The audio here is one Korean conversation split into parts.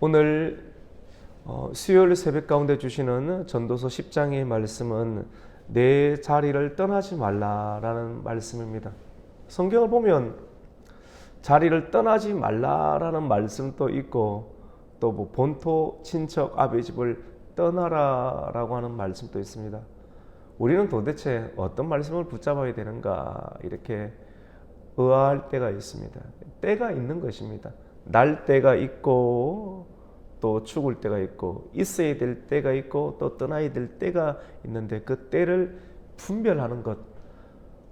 오늘 수요일 새벽 가운데 주시는 전도서 10장의 말씀은 내 자리를 떠나지 말라라는 말씀입니다. 성경을 보면 자리를 떠나지 말라라는 말씀도 있고 또 뭐 본토 친척 아버지 집을 떠나라라고 하는 말씀도 있습니다. 우리는 도대체 어떤 말씀을 붙잡아야 되는가 이렇게 의아할 때가 있습니다. 때가 있는 것입니다. 날 때가 있고 또 죽을 때가 있고 있어야 될 때가 있고 또 떠나야 될 때가 있는데 그 때를 분별하는 것,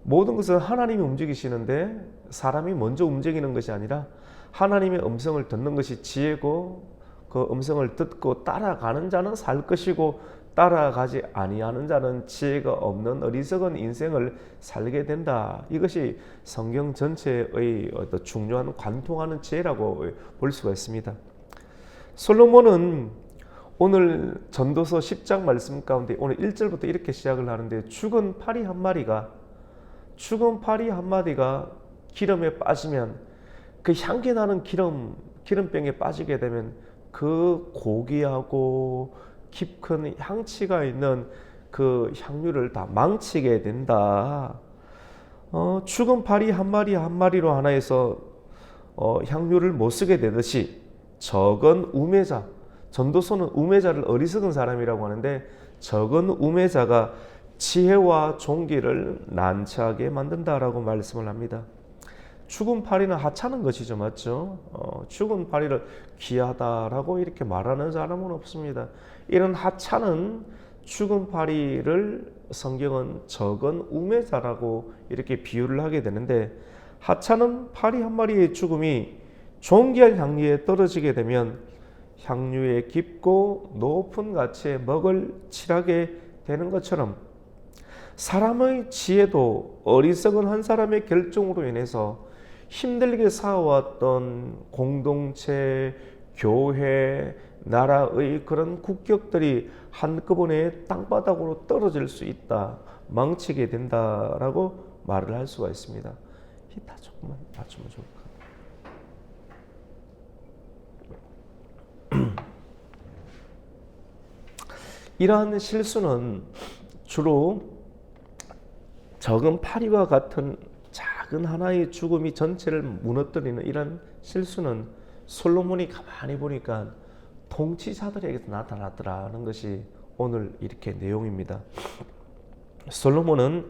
모든 것은 하나님이 움직이시는데 사람이 먼저 움직이는 것이 아니라 하나님의 음성을 듣는 것이 지혜고 그 음성을 듣고 따라가는 자는 살 것이고 따라가지 아니하는 자는 지혜가 없는 어리석은 인생을 살게 된다. 이것이 성경 전체의 어떤 중요한 관통하는 지혜라고 볼 수가 있습니다. 솔로몬은 오늘 전도서 10장 말씀 가운데 오늘 1절부터 이렇게 시작을 하는데 죽은 파리 한 마디가 기름에 빠지면 그 향기 나는 기름병에 빠지게 되면 그 고귀하고 깊은 향치가 있는 그 향유를 다 망치게 된다. 죽은 파리 한 마리로 하나에서 향유를 못 쓰게 되듯이 적은 우매자, 전도서는 우매자를 어리석은 사람이라고 하는데 적은 우매자가 지혜와 종기를 난처하게 만든다라고 말씀을 합니다. 죽은 파리는 하찮은 것이죠, 맞죠? 죽은 파리를 귀하다라고 이렇게 말하는 사람은 없습니다. 이런 하찮은 죽은 파리를 성경은 적은 우매자라고 이렇게 비유를 하게 되는데, 하찮은 파리 한 마리의 죽음이 존귀한 향유에 떨어지게 되면 향유의 깊고 높은 가치에 먹을 칠하게 되는 것처럼 사람의 지혜도 어리석은 한 사람의 결정으로 인해서 힘들게 쌓아왔던 공동체, 교회, 나라의 그런 국격들이 한꺼번에 땅바닥으로 떨어질 수 있다, 망치게 된다라고 말을 할 수가 있습니다. 히타 조금만 맞추면 좋을 것 같아요. 이러한 실수는 주로 적은 파리와 같은 작은 하나의 죽음이 전체를 무너뜨리는 이런 실수는 솔로몬이 가만히 보니까 통치자들에게서 나타났더라는 것이 오늘 이렇게 내용입니다. 솔로몬은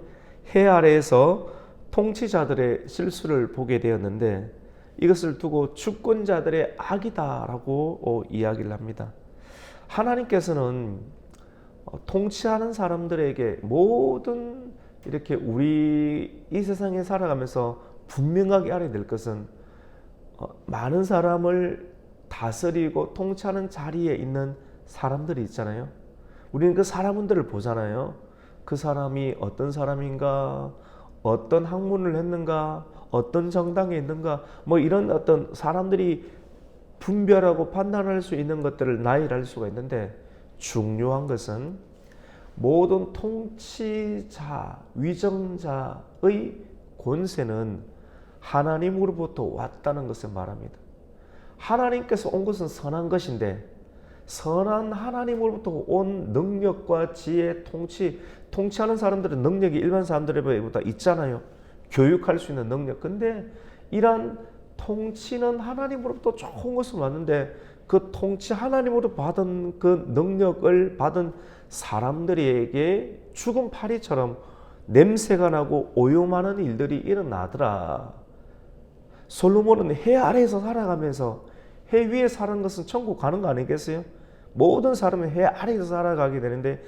해 아래에서 통치자들의 실수를 보게 되었는데 이것을 두고 주권자들의 악이다라고 이야기를 합니다. 하나님께서는 통치하는 사람들에게 모든 이렇게 우리 이 세상에 살아가면서 분명하게 알아야 될 것은 많은 사람을 다스리고 통치하는 자리에 있는 사람들이 있잖아요. 우리는 그 사람들을 보잖아요. 그 사람이 어떤 사람인가, 어떤 학문을 했는가, 어떤 정당에 있는가, 뭐 이런 어떤 사람들이 분별하고 판단할 수 있는 것들을 나열할 수가 있는데, 중요한 것은 모든 통치자, 위정자의 권세는 하나님으로부터 왔다는 것을 말합니다. 하나님께서 온 것은 선한 것인데 선한 하나님으로부터 온 능력과 지혜, 통치하는 사람들은 능력이 일반 사람들보다 있잖아요. 교육할 수 있는 능력. 근데 이러한 통치는 하나님으로부터 좋은 것은 왔는데 그 통치 하나님으로 받은 그 능력을 받은 사람들에게 죽은 파리처럼 냄새가 나고 오염하는 일들이 일어나더라. 솔로몬은 해 아래에서 살아가면서 해 위에 사는 것은 천국 가는 거 아니겠어요? 모든 사람은 해 아래에서 살아가게 되는데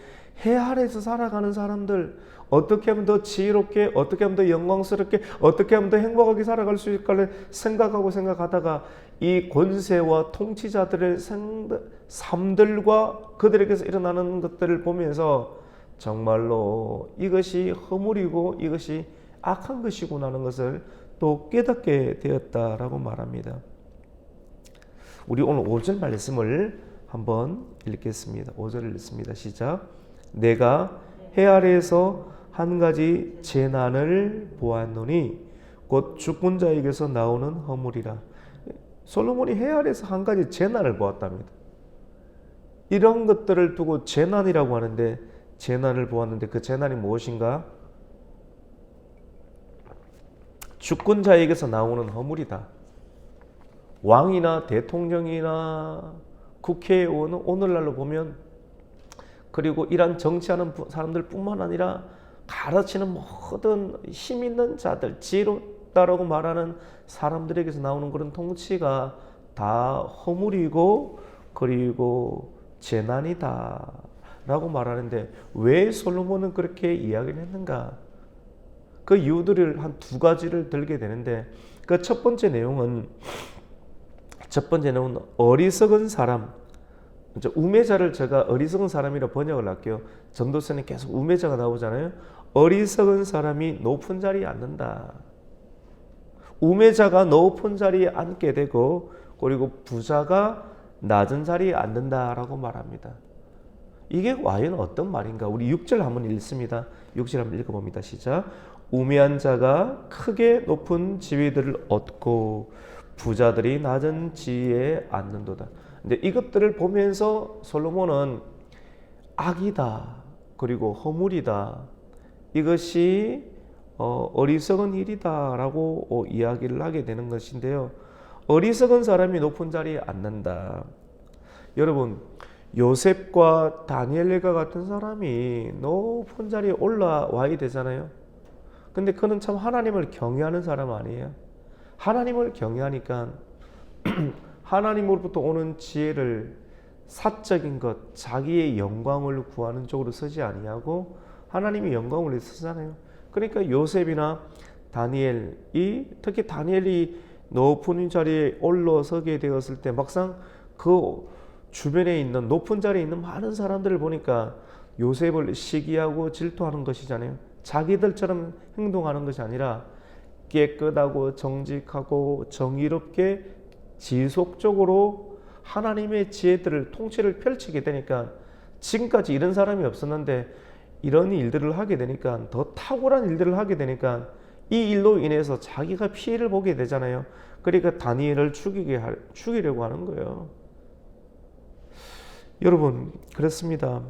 해 아래에서 살아가는 사람들 어떻게 하면 더 지혜롭게, 어떻게 하면 더 영광스럽게, 어떻게 하면 더 행복하게 살아갈 수 있을까를 생각하다가 이 권세와 통치자들의 삶들과 그들에게서 일어나는 것들을 보면서 정말로 이것이 허물이고 이것이 악한 것이구나 하는 것을 또 깨닫게 되었다라고 말합니다. 우리 오늘 5절 말씀을 한번 읽겠습니다. 5절을 읽습니다. 시작. 내가 해 아래에서 한 가지 재난을 보았노니 곧 죽은 자에게서 나오는 허물이라. 솔로몬이 해 아래에서 한 가지 재난을 보았답니다. 이런 것들을 두고 재난이라고 하는데, 재난을 보았는데 그 재난이 무엇인가? 주권자에게서 나오는 허물이다. 왕이나 대통령이나 국회의원은 오늘날로 보면, 그리고 이런 정치하는 사람들뿐만 아니라 가르치는 모든 힘 있는 자들, 지혜롭다라고 말하는 사람들에게서 나오는 그런 통치가 다 허물이고 그리고 재난이다 라고 말하는데, 왜 솔로몬은 그렇게 이야기를 했는가? 그 이유들을 한 두 가지를 들게 되는데, 그 첫 번째 내용은 어리석은 사람, 우매자를 제가 어리석은 사람이라 번역을 할게요. 전도서는 계속 우매자가 나오잖아요. 어리석은 사람이 높은 자리에 앉는다. 우매자가 높은 자리에 앉게 되고, 그리고 부자가 낮은 자리에 앉는다라고 말합니다. 이게 과연 어떤 말인가? 우리 6절 한번 읽습니다. 6절 한번 읽어봅니다. 시작. 우매한 자가 크게 높은 지위들을 얻고 부자들이 낮은 지위에 앉는도다. 근데 이것들을 보면서 솔로몬은 악이다, 그리고 허물이다, 이것이 어리석은 일이다라고 이야기를 하게 되는 것인데요. 어리석은 사람이 높은 자리에 앉는다. 여러분, 요셉과 다니엘과 같은 사람이 높은 자리에 올라와야 되잖아요. 근데 그는 참 하나님을 경외하는 사람 아니에요. 하나님을 경외하니까 하나님으로부터 오는 지혜를 사적인 것, 자기의 영광을 구하는 쪽으로 쓰지 아니하고 하나님의 영광을 위해 쓰잖아요. 그러니까 요셉이나 다니엘이, 특히 다니엘이 높은 자리에 올라서게 되었을 때 막상 그 주변에 있는 높은 자리에 있는 많은 사람들을 보니까 요셉을 시기하고 질투하는 것이잖아요. 자기들처럼 행동하는 것이 아니라 깨끗하고 정직하고 정의롭게 지속적으로 하나님의 지혜들을, 통치를 펼치게 되니까, 지금까지 이런 사람이 없었는데 이런 일들을 하게 되니까, 더 탁월한 일들을 하게 되니까 이 일로 인해서 자기가 피해를 보게 되잖아요. 그러니까 다니엘을 죽이려고 하는 거예요. 여러분, 그렇습니다.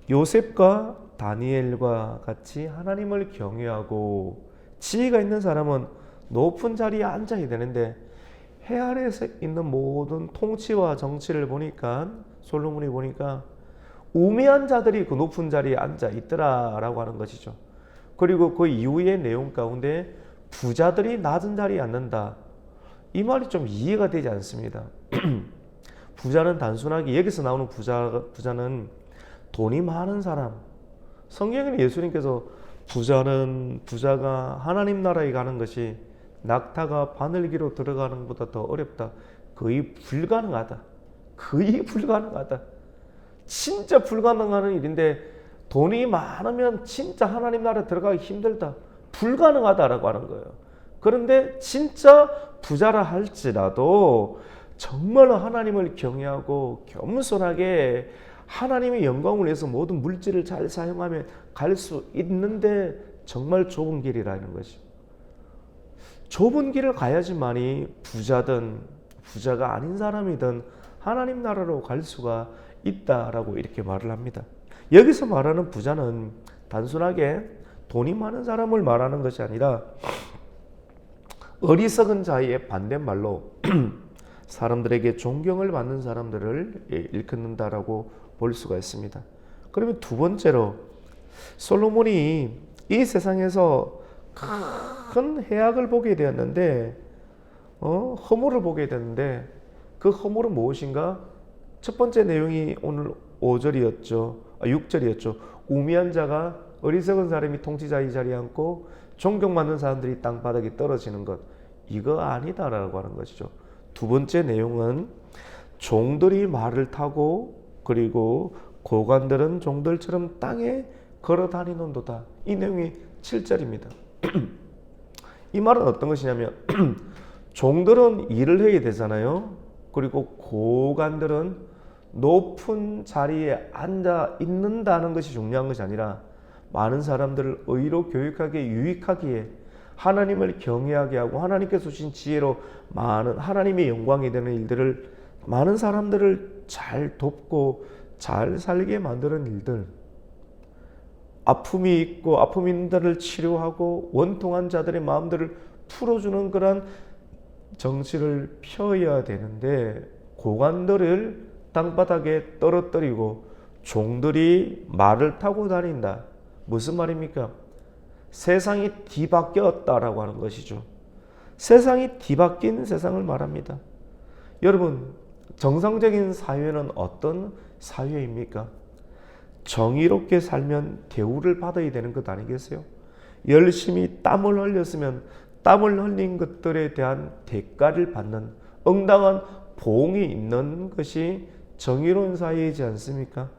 요셉과 다니엘과 같이 하나님을 경외하고 지혜가 있는 사람은 높은 자리에 앉아야 되는데, 해 아래에서 있는 모든 통치와 정치를 보니까, 솔로몬이 보니까 우매한 자들이 그 높은 자리에 앉아 있더라라고 하는 것이죠. 그리고 그 이후의 내용 가운데 부자들이 낮은 자리에 앉는다, 이 말이 좀 이해가 되지 않습니다. 부자는 단순하게, 여기서 나오는 부자는 돈이 많은 사람, 성경에는 예수님께서 부자가 하나님 나라에 가는 것이 낙타가 바늘기로 들어가는 것보다 더 어렵다, 거의 불가능하다, 진짜 불가능한 일인데, 돈이 많으면 진짜 하나님 나라에 들어가기 힘들다, 불가능하다라고 하는 거예요. 그런데 진짜 부자라 할지라도 정말로 하나님을 경외하고 겸손하게 하나님의 영광을 위해서 모든 물질을 잘 사용하면 갈 수 있는데, 정말 좁은 길이라는 거죠. 좁은 길을 가야지만이 부자든 부자가 아닌 사람이든 하나님 나라로 갈 수가 있다라고 이렇게 말을 합니다. 여기서 말하는 부자는 단순하게 돈이 많은 사람을 말하는 것이 아니라, 어리석은 자의 반대말로 사람들에게 존경을 받는 사람들을 일컫는다라고 볼 수가 있습니다. 그러면 두 번째로, 솔로몬이 이 세상에서 큰 해악을 보게 되었는데, 허물을 보게 되는데, 그 허물은 무엇인가? 첫 번째 내용이 오늘 6절이었죠. 우매한 자가, 어리석은 사람이 통치자의 자리에 앉고 존경받는 사람들이 땅바닥에 떨어지는 것, 이거 아니다라고 하는 것이죠. 두 번째 내용은 종들이 말을 타고, 그리고 고관들은 종들처럼 땅에 걸어 다니는도다, 이 내용이 7절입니다. 이 말은 어떤 것이냐면 종들은 일을 해야 되잖아요. 그리고 고관들은 높은 자리에 앉아 있는다는 것이 중요한 것이 아니라, 많은 사람들을 의로 교육하게 유익하기에 하나님을 경외하게 하고 하나님께서 주신 지혜로 많은 하나님의 영광이 되는 일들을, 많은 사람들을 잘 돕고 잘 살게 만드는 일들, 아픔이 있고 아픔 있는 자를 치료하고 원통한 자들의 마음들을 풀어주는 그런 정치를 펴야 되는데, 고관들을 땅바닥에 떨어뜨리고 종들이 말을 타고 다닌다. 무슨 말입니까? 세상이 뒤바뀌었다라고 하는 것이죠. 세상이 뒤바뀐 세상을 말합니다. 여러분, 정상적인 사회는 어떤 사회입니까? 정의롭게 살면 대우를 받아야 되는 것 아니겠어요? 열심히 땀을 흘렸으면 땀을 흘린 것들에 대한 대가를 받는 응당한 보응이 있는 것이 정의로운 사회이지 않습니까?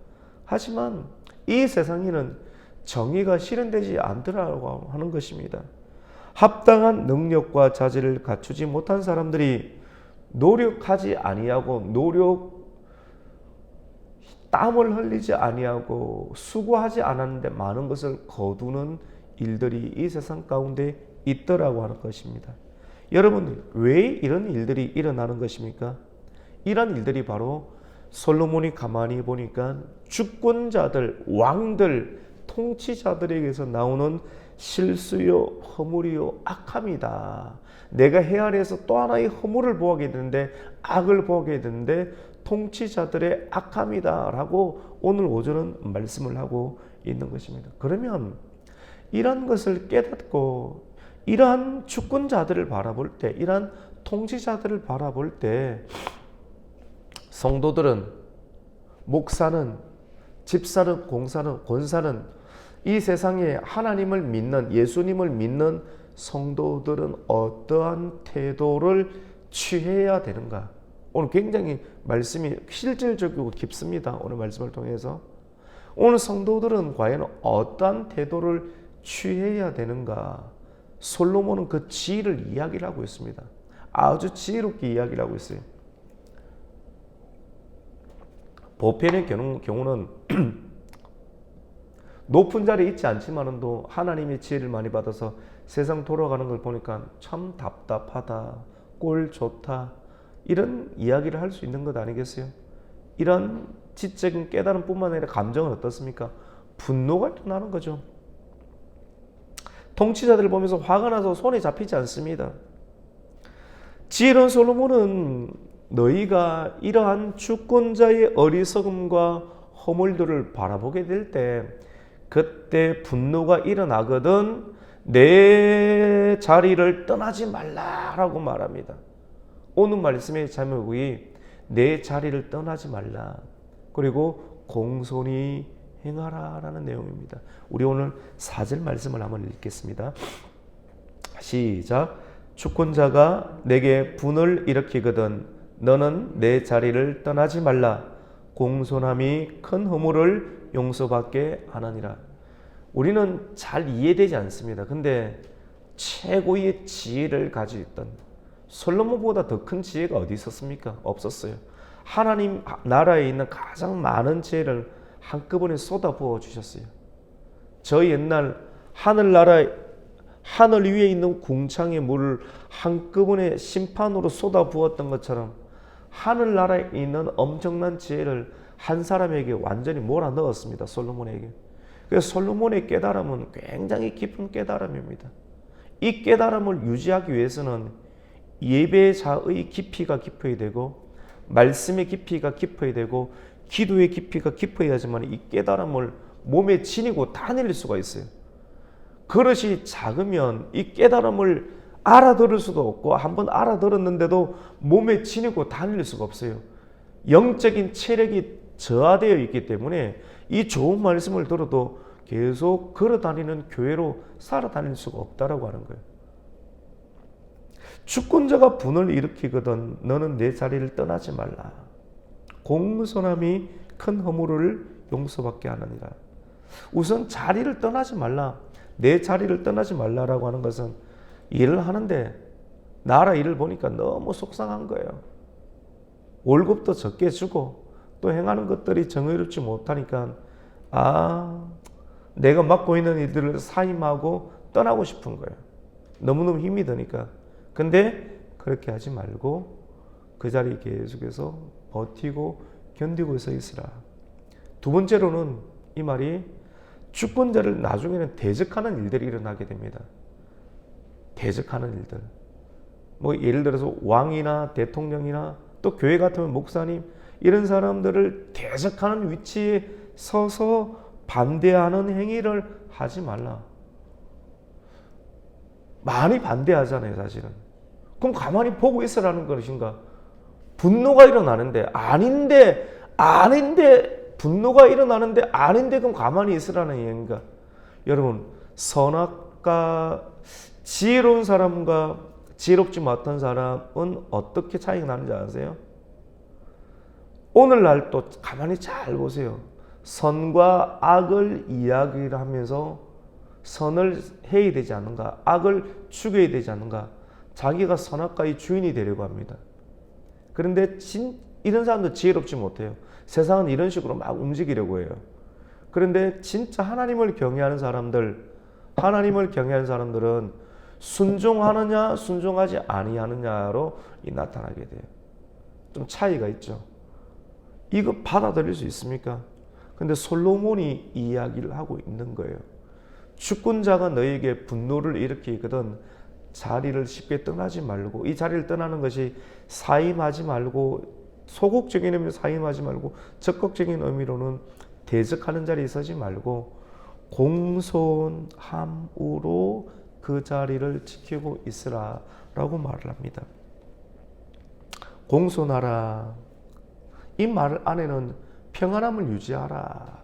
하지만 이 세상에는 정의가 실현되지 않더라고 하는 것입니다. 합당한 능력과 자질을 갖추지 못한 사람들이 노력하지 아니하고 땀을 흘리지 아니하고 수고하지 않았는데 많은 것을 거두는 일들이 이 세상 가운데 있더라고 하는 것입니다. 여러분, 왜 이런 일들이 일어나는 것입니까? 이런 일들이 바로 솔로몬이 가만히 보니까 주권자들, 왕들, 통치자들에게서 나오는 실수요, 허물이요, 악함이다. 내가 헤아려서 또 하나의 허물을 보게 되는데, 악을 보게 되는데 통치자들의 악함이다 라고 오늘 오전은 말씀을 하고 있는 것입니다. 그러면 이런 것을 깨닫고 이러한 주권자들을 바라볼 때, 이러한 통치자들을 바라볼 때 성도들은, 목사는, 집사는, 공사는, 권사는, 이 세상에 하나님을 믿는, 예수님을 믿는 성도들은 어떠한 태도를 취해야 되는가? 오늘 굉장히 말씀이 실질적이고 깊습니다. 오늘 말씀을 통해서 오늘 성도들은 과연 어떠한 태도를 취해야 되는가? 솔로몬은 그 지혜를 이야기를 하고 있습니다. 아주 지혜롭게 이야기를 하고 있어요. 보편의 경우는 높은 자리에 있지 않지만도 하나님의 지혜를 많이 받아서 세상 돌아가는 걸 보니까 참 답답하다, 꼴 좋다, 이런 이야기를 할 수 있는 것 아니겠어요? 이런 지적인 깨달음 뿐만 아니라 감정은 어떻습니까? 분노가 일어나는 거죠. 통치자들을 보면서 화가 나서 손에 잡히지 않습니다. 지혜로운 솔로몬은 너희가 이러한 주권자의 어리석음과 허물들을 바라보게 될 때 그때 분노가 일어나거든 내 자리를 떠나지 말라라고 말합니다. 오늘 말씀의 제목이 내 자리를 떠나지 말라, 그리고 공손히 행하라 라는 내용입니다. 우리 오늘 4절 말씀을 한번 읽겠습니다. 시작. 주권자가 내게 분을 일으키거든 너는 내 자리를 떠나지 말라. 공손함이 큰 허물을 용서받게 하느니라. 우리는 잘 이해되지 않습니다. 근데 최고의 지혜를 가지고 있던 솔로몬보다 더 큰 지혜가 어디 있었습니까? 없었어요. 하나님 나라에 있는 가장 많은 지혜를 한꺼번에 쏟아부어 주셨어요. 저희 옛날 하늘나라, 하늘 위에 있는 궁창의 물을 한꺼번에 심판으로 쏟아부었던 것처럼 하늘나라에 있는 엄청난 지혜를 한 사람에게 완전히 몰아넣었습니다. 솔로몬에게. 그래서 솔로몬의 깨달음은 굉장히 깊은 깨달음입니다. 이 깨달음을 유지하기 위해서는 예배자의 깊이가 깊어야 되고 말씀의 깊이가 깊어야 되고 기도의 깊이가 깊어야지만 이 깨달음을 몸에 지니고 다 내릴 수가 있어요. 그릇이 작으면 이 깨달음을 알아들을 수도 없고 한번 알아들었는데도 몸에 지니고 다 내릴 수가 없어요. 영적인 체력이 저하되어 있기 때문에 이 좋은 말씀을 들어도 계속 걸어다니는 교회로 살아다닐 수가 없다라고 하는 거예요. 주권자가 분을 일으키거든 너는 내 자리를 떠나지 말라. 공손함이 큰 허물을 용서받게 하느니라. 우선 자리를 떠나지 말라. 내 자리를 떠나지 말라라고 하는 것은 일을 하는데 나라 일을 보니까 너무 속상한 거예요. 월급도 적게 주고 또 행하는 것들이 정의롭지 못하니까 내가 맡고 있는 일들을 사임하고 떠나고 싶은 거예요. 너무너무 힘이 드니까. 근데 그렇게 하지 말고 그 자리에 계속해서 버티고 견디고 서 있으라. 두 번째로는 이 말이 주권자를 나중에는 대적하는 일들이 일어나게 됩니다. 대적하는 일들. 뭐 예를 들어서 왕이나 대통령이나 또 교회 같으면 목사님 이런 사람들을 대적하는 위치에 서서 반대하는 행위를 하지 말라. 많이 반대하잖아요, 사실은. 그럼 가만히 보고 있으라는 것인가? 분노가 일어나는데 아닌데 분노가 일어나는데 아닌데 그럼 가만히 있으라는 얘기인가? 여러분, 선악과 지혜로운 사람과 지혜롭지 못한 사람은 어떻게 차이가 나는지 아세요? 오늘날 또 가만히 잘 보세요. 선과 악을 이야기를 하면서 선을 해야 되지 않는가? 악을 죽여야 되지 않는가? 자기가 선악과의 주인이 되려고 합니다. 그런데 이런 사람도 지혜롭지 못해요. 세상은 이런 식으로 막 움직이려고 해요. 그런데 진짜 하나님을 경외하는 사람들은 순종하느냐 순종하지 아니하느냐로 나타나게 돼요. 좀 차이가 있죠. 이거 받아들일 수 있습니까? 근데 솔로몬이 이야기를 하고 있는 거예요. 주권자가 너에게 분노를 일으키거든 자리를 쉽게 떠나지 말고, 이 자리를 떠나는 것이 사임하지 말고, 소극적인 의미로 사임하지 말고 적극적인 의미로는 대적하는 자리에 서지 말고 공손함으로 그 자리를 지키고 있으라 라고 말을 합니다. 공손하라. 이 말 안에는 평안함을 유지하라.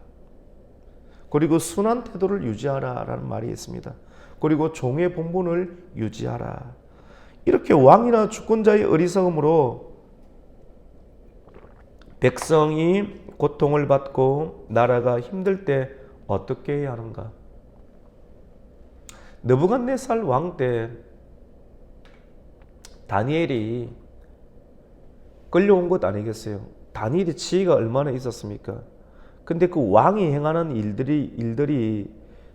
그리고 순한 태도를 유지하라 라는 말이 있습니다. 그리고 종의 본분을 유지하라. 이렇게 왕이나 주권자의 어리석음으로 백성이 고통을 받고 나라가 힘들 때 어떻게 해야 하는가? 느부갓네살 왕 때 다니엘이 끌려온 것 아니겠어요? 다니엘의 지위가 얼마나 있었습니까? 근데 그 왕이 행하는 일들이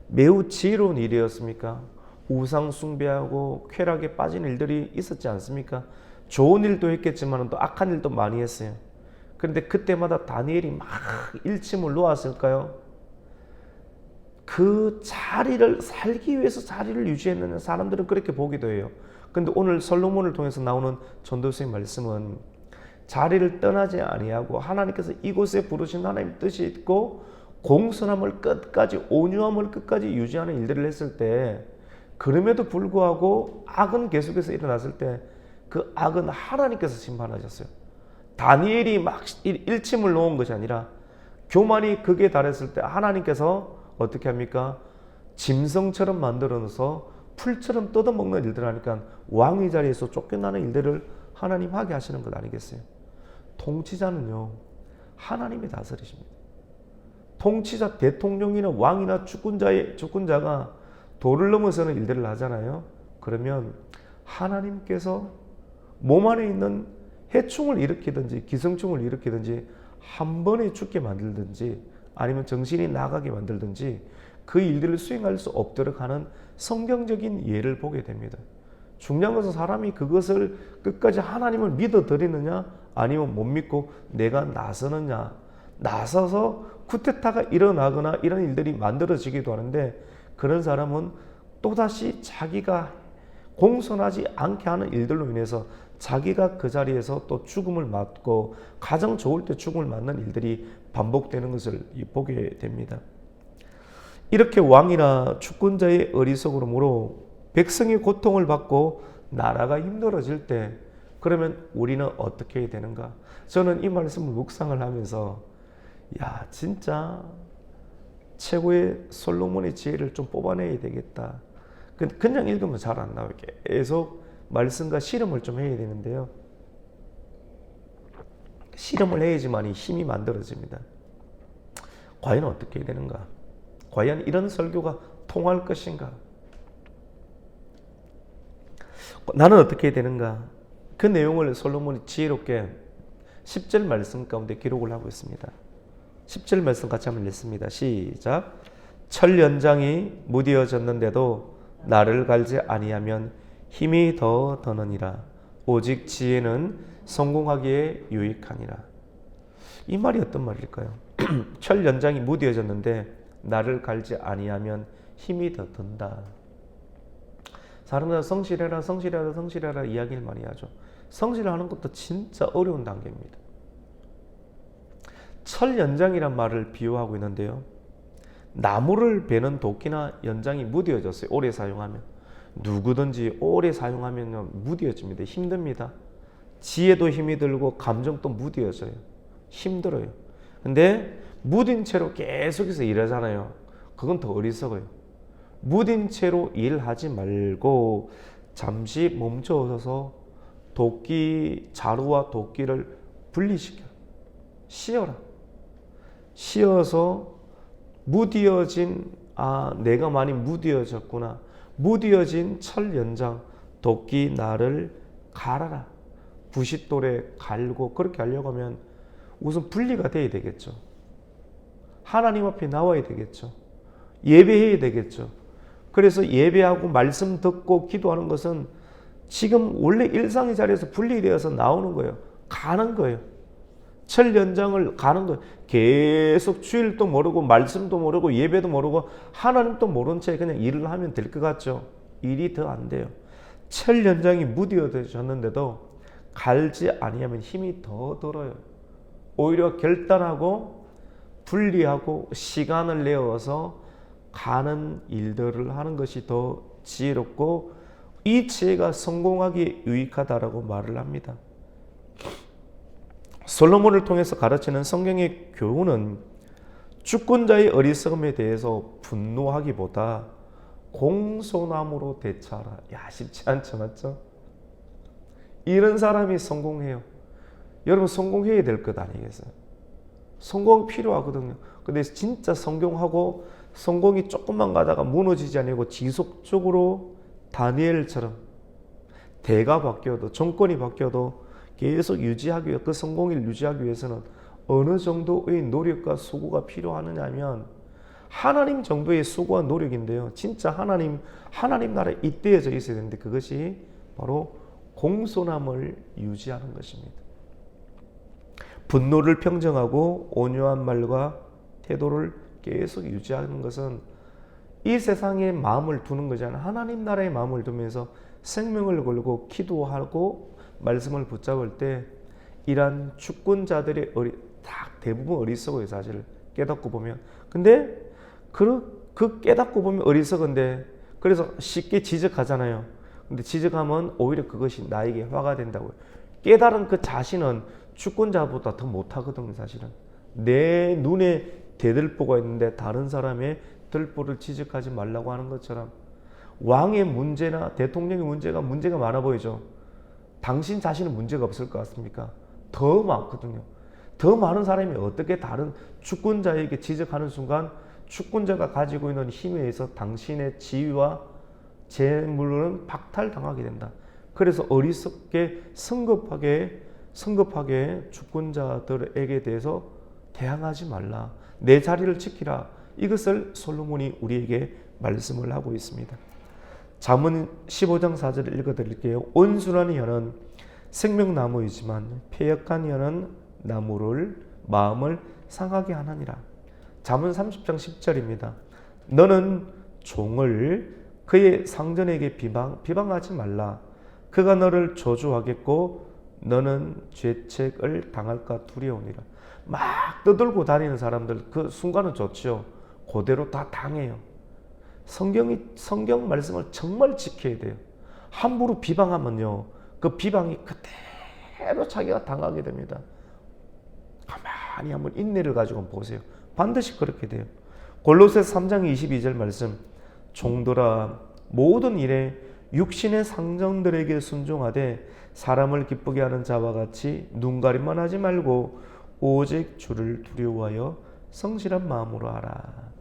매우 지혜로운 일이었습니까? 우상 숭배하고 쾌락에 빠진 일들이 있었지 않습니까? 좋은 일도 했겠지만 또 악한 일도 많이 했어요. 그런데 그때마다 다니엘이 막 일침을 놓았을까요? 그 자리를 살기 위해서 자리를 유지했는 사람들은 그렇게 보기도 해요. 그런데 오늘 솔로몬을 통해서 나오는 전도서의 말씀은 자리를 떠나지 아니하고 하나님께서 이곳에 부르신 하나님 뜻이 있고 공손함을 끝까지, 온유함을 끝까지 유지하는 일들을 했을 때, 그럼에도 불구하고 악은 계속해서 일어났을 때 그 악은 하나님께서 심판하셨어요. 다니엘이 막 일침을 놓은 것이 아니라 교만이 극에 달했을 때 하나님께서 어떻게 합니까? 짐승처럼 만들어서 풀처럼 뜯어먹는 일들을 하니까 왕의 자리에서 쫓겨나는 일들을 하나님 하게 하시는 것 아니겠어요? 통치자는요, 하나님이 다스리십니다. 통치자, 대통령이나 왕이나 주권자가 도를 넘어서는 일들을 하잖아요. 그러면 하나님께서 몸 안에 있는 해충을 일으키든지 기생충을 일으키든지 한 번에 죽게 만들든지 아니면 정신이 나가게 만들든지 그 일들을 수행할 수 없도록 하는 성경적인 예를 보게 됩니다. 중요한 것은 사람이 그것을 끝까지 하나님을 믿어드리느냐 아니면 못 믿고 내가 나서느냐, 나서서 쿠데타가 일어나거나 이런 일들이 만들어지기도 하는데, 그런 사람은 또다시 자기가 공손하지 않게 하는 일들로 인해서 자기가 그 자리에서 또 죽음을 맞고 가장 좋을 때 죽음을 맞는 일들이 반복되는 것을 보게 됩니다. 이렇게 왕이나 주권자의 어리석음으로 백성이 고통을 받고 나라가 힘들어질 때 그러면 우리는 어떻게 해야 되는가? 저는 이 말씀을 묵상을 하면서 야, 진짜 최고의 솔로몬의 지혜를 좀 뽑아내야 되겠다. 그냥 읽으면 잘 안 나와요. 계속 말씀과 실험을 좀 해야 되는데요. 실험을 해야지만 힘이 만들어집니다. 과연 어떻게 해야 되는가? 과연 이런 설교가 통할 것인가? 나는 어떻게 해야 되는가? 그 내용을 솔로몬이 지혜롭게 10절 말씀 가운데 기록을 하고 있습니다. 10절 말씀 같이 한번 읽습니다. 시작. 철 연장이 무뎌졌는데도 나를 갈지 아니하면 힘이 더 더느니라. 오직 지혜는 성공하기에 유익하니라. 이 말이 어떤 말일까요? 철 연장이 무뎌졌는데 나를 갈지 아니하면 힘이 더 든다. 사람들은 성실해라 성실해라 성실해라 이야기를 많이 하죠. 성실하는 것도 진짜 어려운 단계입니다. 철 연장이란 말을 비유하고 있는데요. 나무를 베는 도끼나 연장이 무뎌졌어요. 오래 사용하면. 누구든지 오래 사용하면 무뎌집니다. 힘듭니다. 지혜도 힘이 들고 감정도 무뎌져요. 힘들어요. 근데 무딘 채로 계속해서 일하잖아요. 그건 더 어리석어요. 무딘 채로 일하지 말고 잠시 멈춰서서 자루와 도끼를 분리시켜. 씌어라. 씌어서 무뎌진 내가 많이 무뎌졌구나. 무뎌진 철 연장 도끼 나를 갈아라. 부싯돌에 갈고 그렇게 하려고 하면 우선 분리가 돼야 되겠죠. 하나님 앞에 나와야 되겠죠. 예배해야 되겠죠. 그래서 예배하고 말씀 듣고 기도하는 것은 지금 원래 일상의 자리에서 분리되어서 나오는 거예요. 가는 거예요. 철 연장을 가는 거예요. 계속 주일도 모르고 말씀도 모르고 예배도 모르고 하나님도 모른 채 그냥 일을 하면 될 것 같죠. 일이 더 안 돼요. 철 연장이 무뎌졌는데도 갈지 아니하면 힘이 더 들어요. 오히려 결단하고 분리하고 시간을 내어서 가는 일들을 하는 것이 더 지혜롭고 이 지혜가 성공하기에 유익하다라고 말을 합니다. 솔로몬을 통해서 가르치는 성경의 교훈은 주권자의 어리석음에 대해서 분노하기보다 공손함으로 대처하라. 쉽지 않죠, 맞죠? 이런 사람이 성공해요. 여러분 성공해야 될 것 아니겠어요? 성공이 필요하거든요. 근데 진짜 성공하고 성공이 조금만 가다가 무너지지 아니고 지속적으로 다니엘처럼 대가 바뀌어도 정권이 바뀌어도 계속 유지하기 위해 그 성공을 유지하기 위해서는 어느 정도의 노력과 수고가 필요하느냐 하면 하나님 정도의 수고와 노력인데요. 진짜 하나님 나라에 잇대어져 있어야 되는데 그것이 바로 공손함을 유지하는 것입니다. 분노를 평정하고 온유한 말과 태도를 계속 유지하는 것은 이 세상에 마음을 두는 거잖아요. 하나님 나라에 마음을 두면서 생명을 걸고 기도하고 말씀을 붙잡을 때 이러한 주권자들의 대부분 어리석어요. 사실 깨닫고 보면. 근데 그 깨닫고 보면 어리석은데 그래서 쉽게 지적하잖아요. 근데 지적하면 오히려 그것이 나에게 화가 된다고요. 깨달은 그 자신은 주권자보다 더 못하거든요. 사실은 내 눈에 대들보가 있는데 다른 사람의 들보를 지적하지 말라고 하는 것처럼 왕의 문제나 대통령의 문제가 많아 보이죠. 당신 자신은 문제가 없을 것 같습니까? 더 많거든요. 더 많은 사람이 어떻게 다른 주권자에게 지적하는 순간 주권자가 가지고 있는 힘에 의해서 당신의 지위와 재물은 박탈당하게 된다. 그래서 어리석게 성급하게 주권자들에게 대해서 대항하지 말라. 내 자리를 지키라. 이것을 솔로몬이 우리에게 말씀을 하고 있습니다. 잠언 15장 4절을 읽어드릴게요. 온순한 혀는 생명나무이지만 패역한 혀는 마음을 상하게 하느니라. 잠언 30장 10절입니다. 너는 종을 그의 상전에게 비방하지 말라. 그가 너를 저주하겠고 너는 죄책을 당할까 두려우니라. 막 떠들고 다니는 사람들 그 순간은 좋죠. 그대로 다 당해요. 성경 말씀을 정말 지켜야 돼요. 함부로 비방하면요, 그 비방이 그대로 자기가 당하게 됩니다. 가만히 한번 인내를 가지고 보세요. 반드시 그렇게 돼요. 골로새서 3장 22절 말씀, 종들아 모든 일에 육신의 상정들에게 순종하되 사람을 기쁘게 하는 자와 같이 눈가림만 하지 말고 오직 주를 두려워하여 성실한 마음으로 하라.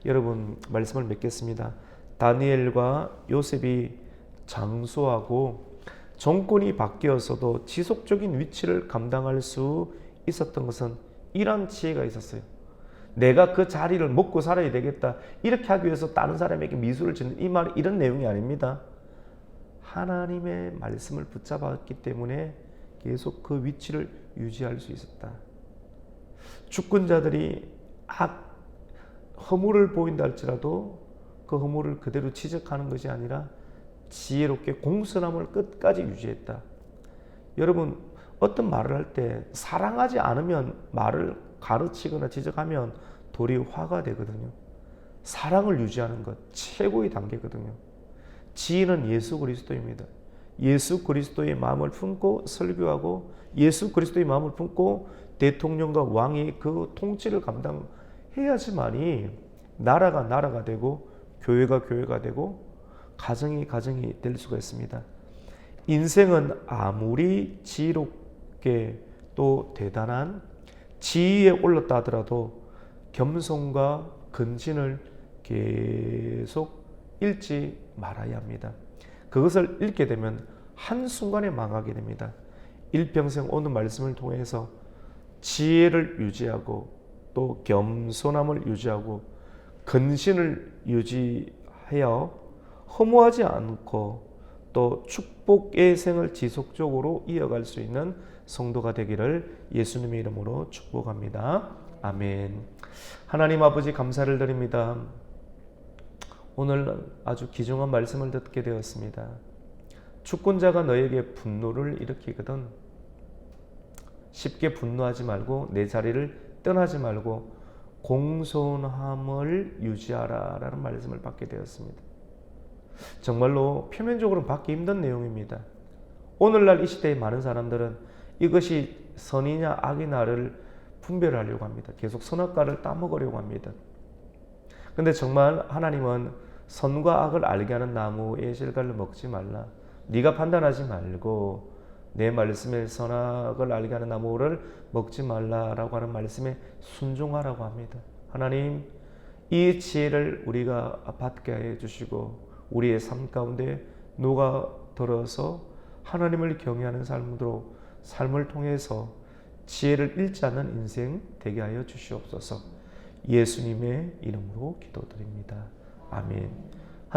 여러분 말씀을 맺겠습니다. 다니엘과 요셉이 장수하고 정권이 바뀌어서도 지속적인 위치를 감당할 수 있었던 것은 이러한 지혜가 있었어요. 내가 그 자리를 먹고 살아야 되겠다. 이렇게 하기 위해서 다른 사람에게 미소를 짓는 이 말, 이런 내용이 아닙니다. 하나님의 말씀을 붙잡았기 때문에 계속 그 위치를 유지할 수 있었다. 주권자들이 허물을 보인다 할지라도 그 허물을 그대로 지적하는 것이 아니라 지혜롭게 공손함을 끝까지 유지했다. 여러분, 어떤 말을 할 때 사랑하지 않으면 말을 가르치거나 지적하면 도리어 화가 되거든요. 사랑을 유지하는 것 최고의 단계거든요. 지혜는 예수 그리스도입니다. 예수 그리스도의 마음을 품고 설교하고 예수 그리스도의 마음을 품고 대통령과 왕이 그 통치를 감당해야지만이 나라가 되고 교회가 되고 가정이 될 수가 있습니다. 인생은 아무리 지혜롭게 또 대단한 지위에 올랐다 하더라도 겸손과 근신을 계속 잃지 말아야 합니다. 그것을 잃게 되면 한순간에 망하게 됩니다. 일평생 오늘 말씀을 통해서 지혜를 유지하고 또 겸손함을 유지하고 근신을 유지하여 허무하지 않고 또 축복의 생을 지속적으로 이어갈 수 있는 성도가 되기를 예수님의 이름으로 축복합니다. 아멘. 하나님 아버지 감사를 드립니다. 오늘 아주 귀중한 말씀을 듣게 되었습니다. 주권자가 너에게 분노를 일으키거든 쉽게 분노하지 말고 내 자리를 떠나지 말고 공손함을 유지하라 라는 말씀을 받게 되었습니다. 정말로 표면적으로는 받기 힘든 내용입니다. 오늘날 이 시대의 많은 사람들은 이것이 선이냐 악이냐를 분별하려고 합니다. 계속 선악과를 따먹으려고 합니다. 근데 정말 하나님은 선과 악을 알게 하는 나무의 실과를 먹지 말라. 네가 판단하지 말고 내 말씀에 선악을 알게 하는 나무를 먹지 말라라고 하는 말씀에 순종하라고 합니다. 하나님, 이 지혜를 우리가 받게 해 주시고 우리의 삶 가운데 녹아들어서 하나님을 경외하는 삶을 통해서 지혜를 잃지 않는 인생 되게 하여 주시옵소서. 예수님의 이름으로 기도드립니다. 아멘.